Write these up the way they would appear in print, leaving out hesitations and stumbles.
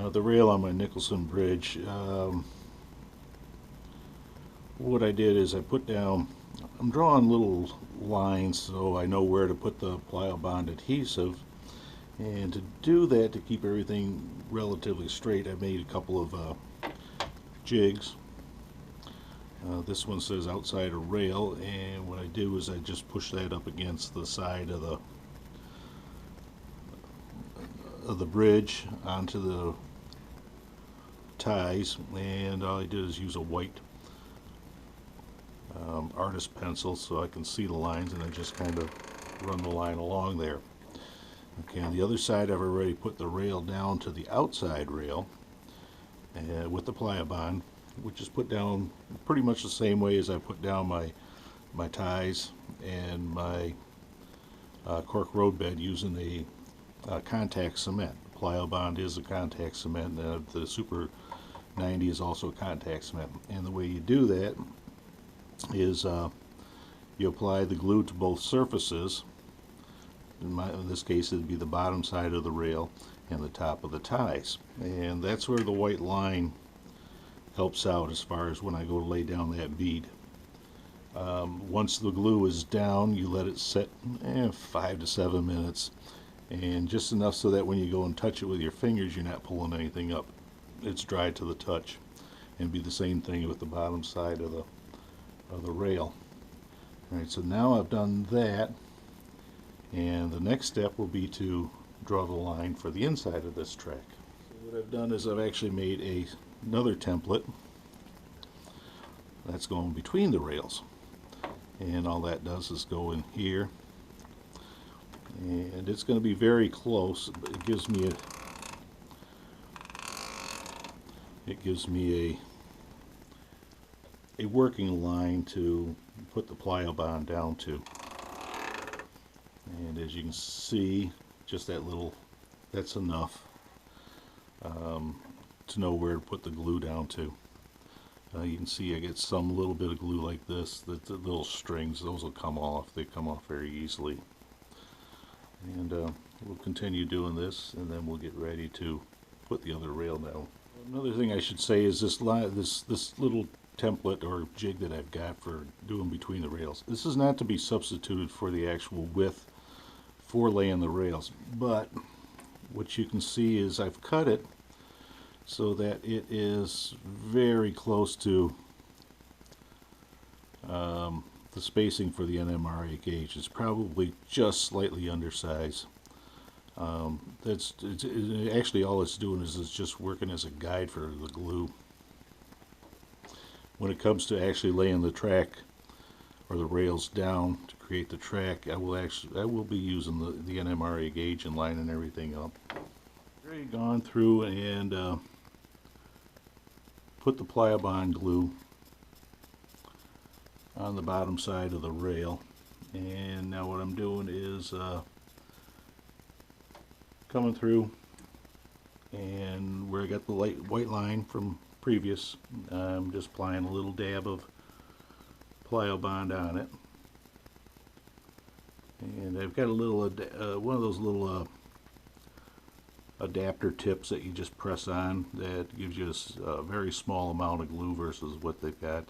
The rail on my Nicholson Bridge. What I did is I put down, I'm drawing little lines so I know where to put the plyo bond adhesive. And to do that, to keep everything relatively straight, I made a couple of jigs. This one says outside a rail, and what I do is I just push that up against the side of the bridge onto the ties, and all I did is use a white artist pencil so I can see the lines, and I just kind of run the line along there. Okay, on the other side I've already put the rail down to the outside rail with the plyo bond, which is put down pretty much the same way as I put down my ties and my cork road bed using a contact cement. Plyo bond is a contact cement. The Super 90 is also a contact cement. And the way you do that is you apply the glue to both surfaces. In this case, it would be the bottom side of the rail and the top of the ties. And that's where the white line helps out as far as when I go to lay down that bead. Once the glue is down, you let it set 5 to 7 minutes, and just enough so that when you go and touch it with your fingers, you're not pulling anything up. It's dry to the touch. And be the same thing with the bottom side of the rail. Alright, so now I've done that, and the next step will be to draw the line for the inside of this track. So what I've done is I've actually made another template that's going between the rails, and all that does is go in here, and it's going to be very close, but it gives me a working line to put the plyo bond down to. And as you can see, just that's enough to know where to put the glue down to. You can see I get some little bit of glue like this. The little strings, those will come off. They come off very easily. And we'll continue doing this, and then we'll get ready to put the other rail down. Another thing I should say is this little template or jig that I've got for doing between the rails. This is not to be substituted for the actual width for laying the rails, but what you can see is I've cut it so that it is very close to the spacing for the NMRA gauge. It's probably just slightly undersized. Actually all it's doing is it's just working as a guide for the glue. When it comes to actually laying the track or the rails down to create the track, I will be using the NMRA gauge and lining everything up. I've already gone through and put the plyo bond glue on the bottom side of the rail, and now what I'm doing is coming through, and where I got the white line from previous, I'm just applying a little dab of plyo bond on it, and I've got a little one of those little adapter tips that you just press on that gives you a very small amount of glue versus what they've got.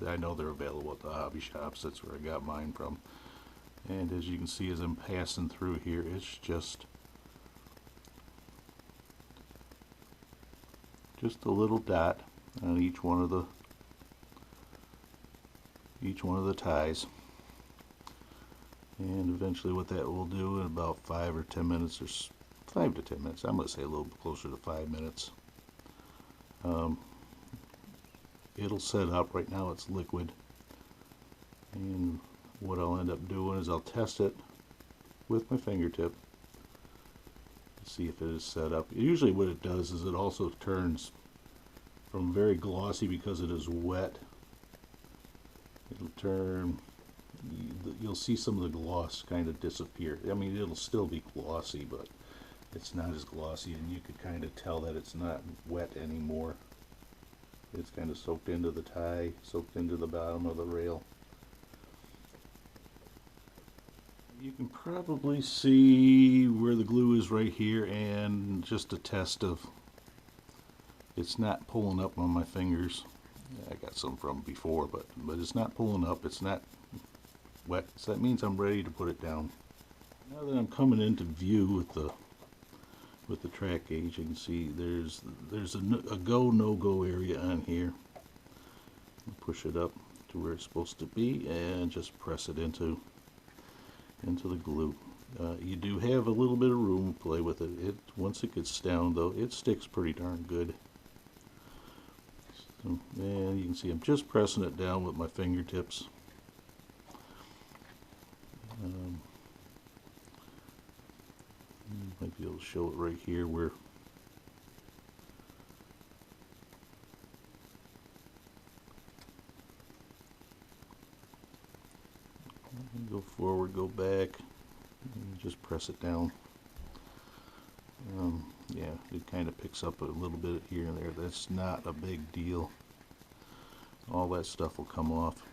I know they're available at the hobby shops. That's where I got mine from. And as you can see, as I'm passing through here, it's just a little dot on each one of the ties, and eventually what that will do in about 5 or 10 minutes, or 5 to 10 minutes, I'm going to say a little bit closer to 5 minutes, it'll set up. Right now it's liquid, and what I'll end up doing is I'll test it with my fingertip to see if it is set up. Usually what it does is it also turns from very glossy, because it is wet, it'll turn, you'll see some of the gloss kind of disappear. I mean, it'll still be glossy, but it's not as glossy, and you could kind of tell that it's not wet anymore. It's kind of soaked into the tie, soaked into the bottom of the rail. You can probably see where the glue is right here, and just a test of It's not pulling up on my fingers. I got some from before, but it's not pulling up. It's not wet, so that means I'm ready to put it down. Now that I'm coming into view with the track gauge, you can see there's a go no go area on here. Push it up to where it's supposed to be and just press it into the glue. You do have a little bit of room to play with it. Once it gets down though, it sticks pretty darn good. So, and you can see I'm just pressing it down with my fingertips. Might be able to show it right here where go forward, go back, and just press it down. Yeah, it kind of picks up a little bit here and there. That's not a big deal. All that stuff will come off.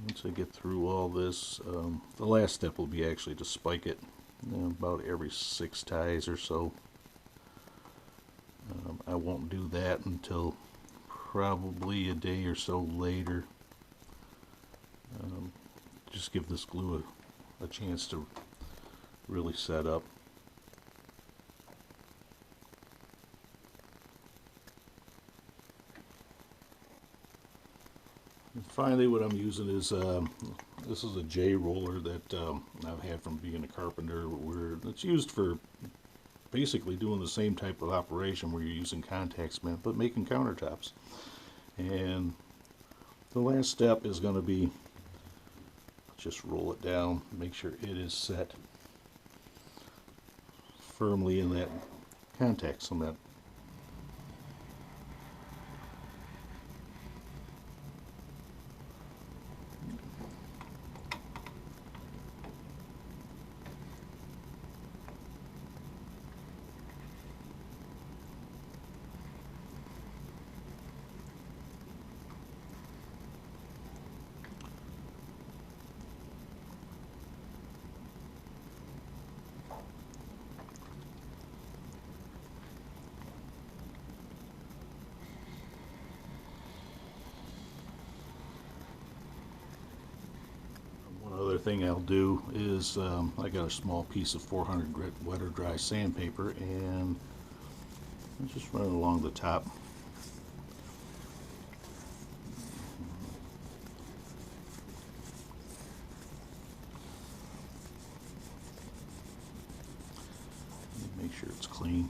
Once I get through all this, the last step will be actually to spike it about every 6 ties or so. I won't do that until probably a day or so later. Just give this glue a chance to really set up. And finally, what I'm using is this is a J roller that I've had from being a carpenter, where it's used for basically doing the same type of operation where you're using contact cement but making countertops. And the last step is going to be just roll it down, make sure it is set firmly in that contact cement. Other thing I'll do is I got a small piece of 400 grit wet or dry sandpaper, and I'll just run it along the top. Make sure it's clean.